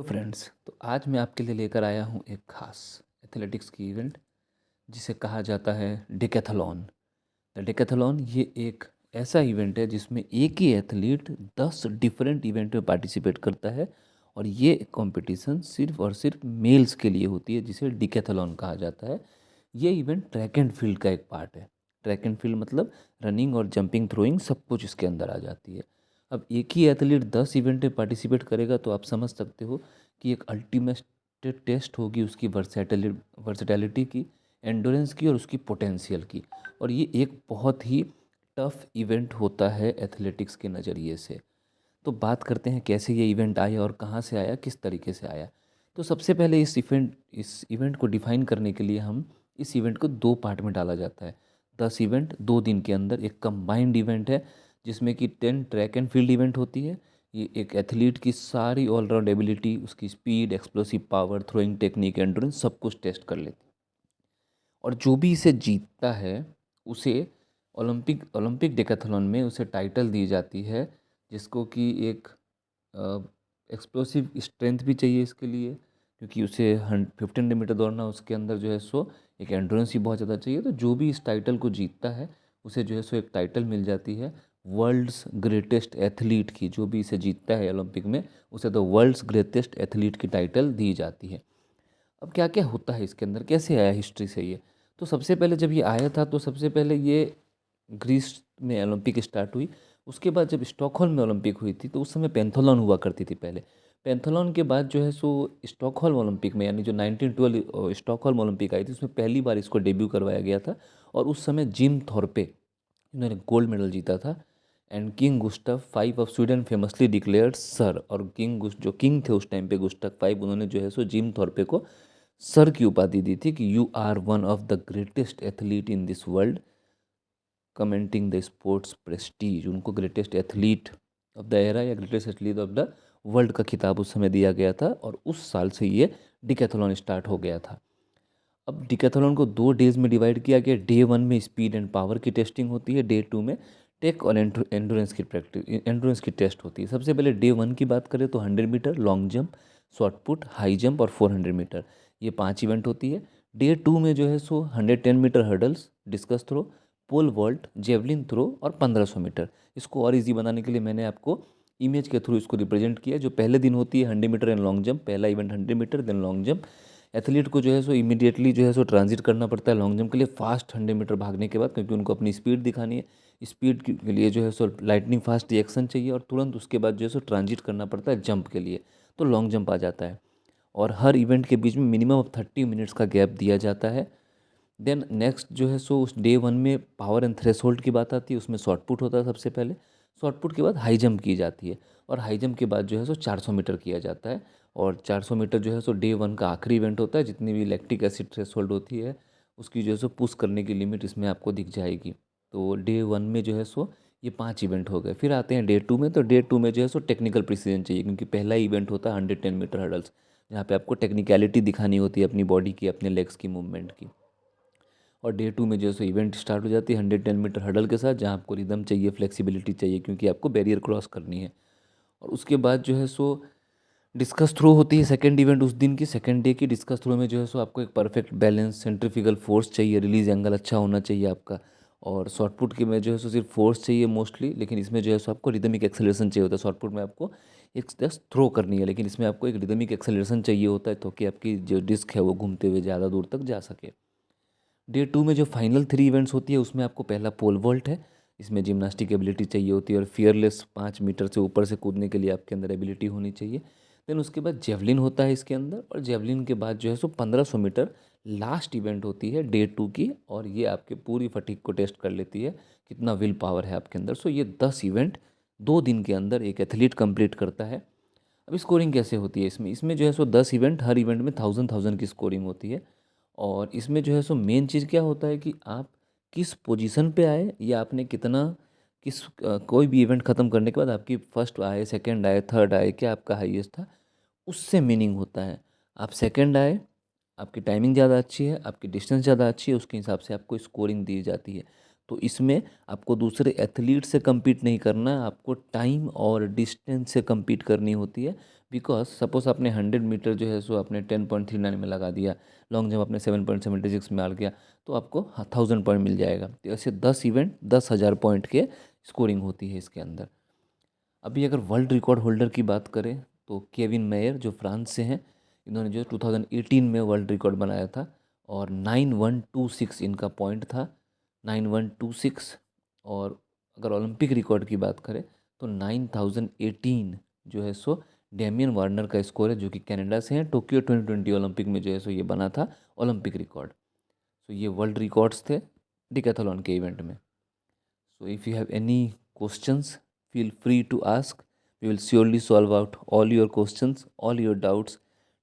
तो फ्रेंड्स, तो आज मैं आपके लिए लेकर आया हूँ एक खास एथलेटिक्स की इवेंट जिसे कहा जाता है डिकैथलॉन। द डिकैथलॉन ये एक ऐसा इवेंट है जिसमें एक ही एथलीट 10 डिफरेंट इवेंट में पार्टिसिपेट करता है और ये कंपटीशन सिर्फ और सिर्फ मेल्स के लिए होती है जिसे डिकैथलॉन कहा जाता है। ये इवेंट ट्रैक एंड फील्ड का एक पार्ट है। ट्रैक एंड फील्ड मतलब रनिंग और जंपिंग थ्रोइंग सब कुछ इसके अंदर आ जाती है। अब एक ही एथलीट 10 इवेंट में पार्टिसिपेट करेगा तो आप समझ सकते हो कि एक अल्टीमेट टेस्ट होगी उसकी वर्सेटैलिटी की, एंडोरेंस की और उसकी पोटेंशियल की। और ये एक बहुत ही टफ इवेंट होता है एथलेटिक्स के नज़रिए से। तो बात करते हैं कैसे ये इवेंट आया और कहाँ से आया, किस तरीके से आया। तो सबसे पहले इस इवेंट को डिफाइन करने के लिए हम इस इवेंट को दो पार्ट में डाला जाता है। 10 इवेंट 2 दिन के अंदर एक कंबाइंड इवेंट है जिसमें कि 10 ट्रैक एंड फील्ड इवेंट होती है। ये एक एथलीट की सारी ऑलराउंड एबिलिटी, उसकी speed, explosive power, throwing technique, endurance सब कुछ टेस्ट कर लेती है। और जो भी इसे जीतता है उसे ओलंपिक ओलंपिक डेकाथलॉन में उसे टाइटल दी जाती है, जिसको कि एक एक्सप्लोसिव स्ट्रेंथ भी चाहिए इसके लिए, क्योंकि उसे 1500 मीटर दौड़ना, उसके अंदर जो है सो एक एंड्योरेंस ही बहुत ज़्यादा चाहिए। तो जो भी इस टाइटल को जीतता है उसे जो है सो एक टाइटल मिल जाती है वर्ल्ड्स ग्रेटेस्ट एथलीट की। जो भी इसे जीतता है ओलंपिक में उसे तो वर्ल्ड्स ग्रेटेस्ट एथलीट की टाइटल दी जाती है। अब क्या क्या होता है इसके अंदर, कैसे आया हिस्ट्री से ये। तो सबसे पहले जब ये आया था तो सबसे पहले ये ग्रीस में ओलंपिक स्टार्ट हुई। उसके बाद जब स्टॉकहोल्म में ओलंपिक हुई थी तो उस समय पैंथोलॉन हुआ करती थी पहले। पैंथोलॉन के बाद जो है सो स्टॉकहोल्म ओलंपिक में, यानी जो 1912 स्टॉकहोल्म ओलंपिक आई थी, उसमें पहली बार इसको डेब्यू करवाया गया था। और उस समय जिम थॉर्पे, इन्होंने गोल्ड मेडल जीता था। And king Gustaf five of Sweden famously declared sir, और जो किंग थे उस टाइम पे गुस्टफ फाइव, उन्होंने जो है सो जिम थॉर्पे को सर की उपाधि दी थी कि you are one of the greatest athlete in this world, commenting the sports prestige. उनको greatest athlete of the era या greatest athlete of the world का खिताब उस समय दिया गया था। और उस साल से ये डिकैथलॉन स्टार्ट हो गया था। अब डिकैथलॉन को 2 डेज में डिवाइड किया गया। डे 1 में स्पीड एंड पावर की टेस्टिंग होती है, डे 2 में टेक और एंड्योरेंस की टेस्ट होती है। सबसे पहले डे 1 की बात करें तो 100 metre long jump, shot put, high jump और 400 मीटर, ये 5 इवेंट होती है। डे 2 में जो है सो 110 metre hurdles, discus throw, pole vault, javelin throw और 1500 मीटर। इसको और इजी बनाने के लिए मैंने आपको इमेज के थ्रू इसको रिप्रेजेंट किया। जो पहले दिन होती है 100 मीटर एंड लॉन्ग जंप, पहला event 100 metre then long jump. Athlete को जो है सो इमीडिएटली जो है सो ट्रांजिट करना पड़ता है लॉन्ग जंप के लिए फास्ट 100 मीटर भागने के बाद, क्योंकि उनको अपनी स्पीड दिखानी है। स्पीड के लिए जो है सो लाइटनिंग फास्ट रिएक्शन चाहिए और तुरंत उसके बाद जो है सो ट्रांजिट करना पड़ता है जंप के लिए, तो लॉन्ग जंप आ जाता है। और हर इवेंट के बीच में मिनिमम ऑफ 30 मिनट्स का गैप दिया जाता है। देन नेक्स्ट जो है सो उस डे 1 में पावर एंड थ्रेशोल्ड की बात आती है, उसमें शॉर्ट पुट होता है सबसे पहले। शॉर्ट पुट के बाद हाई जंप की जाती है और हाई जंप के बाद जो है सो 400 मीटर किया जाता है। और 400 मीटर जो है सो डे 1 का आखिरी इवेंट होता है। जितनी भी लैक्टिक एसिड थ्रेशोल्ड होती है उसकी जो है सो पुश करने की लिमिट इसमें आपको दिख जाएगी। तो डे 1 में जो है सो ये 5 इवेंट हो गए। फिर आते हैं डे 2 में। तो डे 2 में जो है सो टेक्निकल प्रिसीजन चाहिए, क्योंकि पहला इवेंट होता है 110 मीटर हर्डल्स, जहाँ पे आपको टेक्निकलिटी दिखानी होती है अपनी बॉडी की, अपने लेग्स की मूवमेंट की। और डे 2 में जो है सो इवेंट स्टार्ट हो जाती है 110 मीटर हडल के साथ, जहाँ आपको रिदम चाहिए, फ्लेक्सिबिलिटी चाहिए, क्योंकि आपको बैरियर क्रॉस करनी है। और उसके बाद जो है सो डिस्कस थ्रो होती है सेकंड इवेंट उस दिन की, सेकंड डे की। डिस्कस थ्रो में जो है सो आपको एक परफेक्ट बैलेंस, सेंट्रीफ्यूगल फोर्स चाहिए, रिलीज एंगल अच्छा होना चाहिए आपका। और शॉर्ट पुट के में जो है सो सिर्फ फोर्स चाहिए मोस्टली, लेकिन इसमें जो है सो आपको रिदमिक एक्सेलरेशन चाहिए होता है। शॉर्ट पुट में आपको एक जस्ट थ्रो करनी है, लेकिन इसमें आपको एक रिदमिक एक्सेलरेशन चाहिए होता है, तो कि आपकी जो डिस्क है वो घूमते हुए ज़्यादा दूर तक जा सके। डे 2 में जो फाइनल 3 इवेंट्स होती है उसमें आपको पहला पोल वॉल्ट है। इसमें जिम्नास्टिक एबिलिटी चाहिए होती है और फियरलेस 5 मीटर से ऊपर से कूदने के लिए आपके अंदर एबिलिटी होनी चाहिए। देन उसके बाद जेवलिन होता है इसके अंदर, और जेवलिन के बाद जो है सो 1500 मीटर लास्ट इवेंट होती है डे 2 की। और ये आपके पूरी फटीक को टेस्ट कर लेती है, कितना विल पावर है आपके अंदर। सो ये 10 इवेंट 2 दिन के अंदर एक एथलीट कंप्लीट करता है। अब स्कोरिंग कैसे होती है इसमें, इसमें जो है सो 10 इवेंट, हर इवेंट में 1000 की स्कोरिंग होती है। और इसमें जो है सो मेन चीज़ क्या होता है कि आप किस पोजीशन पे आए, या आपने कितना कोई भी इवेंट ख़त्म करने के बाद आपकी फर्स्ट आए, सेकंड आए, थर्ड आए, क्या आपका हाईएस्ट था, उससे मीनिंग होता है। आप सेकंड आए, आपकी टाइमिंग ज़्यादा अच्छी है, आपकी डिस्टेंस ज़्यादा अच्छी है, उसके हिसाब से आपको स्कोरिंग दी जाती है। तो इसमें आपको दूसरे एथलीट से compete नहीं करना है, आपको टाइम और डिस्टेंस से compete करनी होती है। बिकॉज सपोज आपने 100 मीटर जो है सो आपने 10.39 में लगा दिया, लॉन्ग जंप आपने 7.76 में आ गया, तो आपको 1000 पॉइंट मिल जाएगा। तो ऐसे 10 इवेंट 10,000 पॉइंट के स्कोरिंग होती है इसके अंदर। अभी अगर वर्ल्ड रिकॉर्ड होल्डर की बात करें तो केविन मेयर जो फ्रांस से हैं, इन्होंने जो 2018 में वर्ल्ड रिकॉर्ड बनाया था और 9126 इनका पॉइंट था, 9126। और अगर ओलंपिक रिकॉर्ड की बात करें तो 9018 जो है सो डेमियन वार्नर का स्कोर है, जो कि कनाडा से हैं। टोक्यो 2020 ओलंपिक में जो है सो ये बना था ओलंपिक रिकॉर्ड। सो ये वर्ल्ड रिकॉर्ड्स थे डिकैथलॉन के इवेंट में। So if you have any questions, feel free to ask. We will surely solve out all your questions, all your doubts.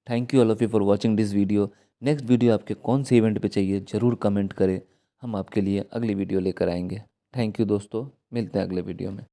Thank you all of you for watching this video. Next video आपके कौन से event पे चाहिए ज़रूर comment करें, हम आपके लिए अगली वीडियो लेकर आएंगे। थैंक यू दोस्तों, मिलते हैं अगले वीडियो में।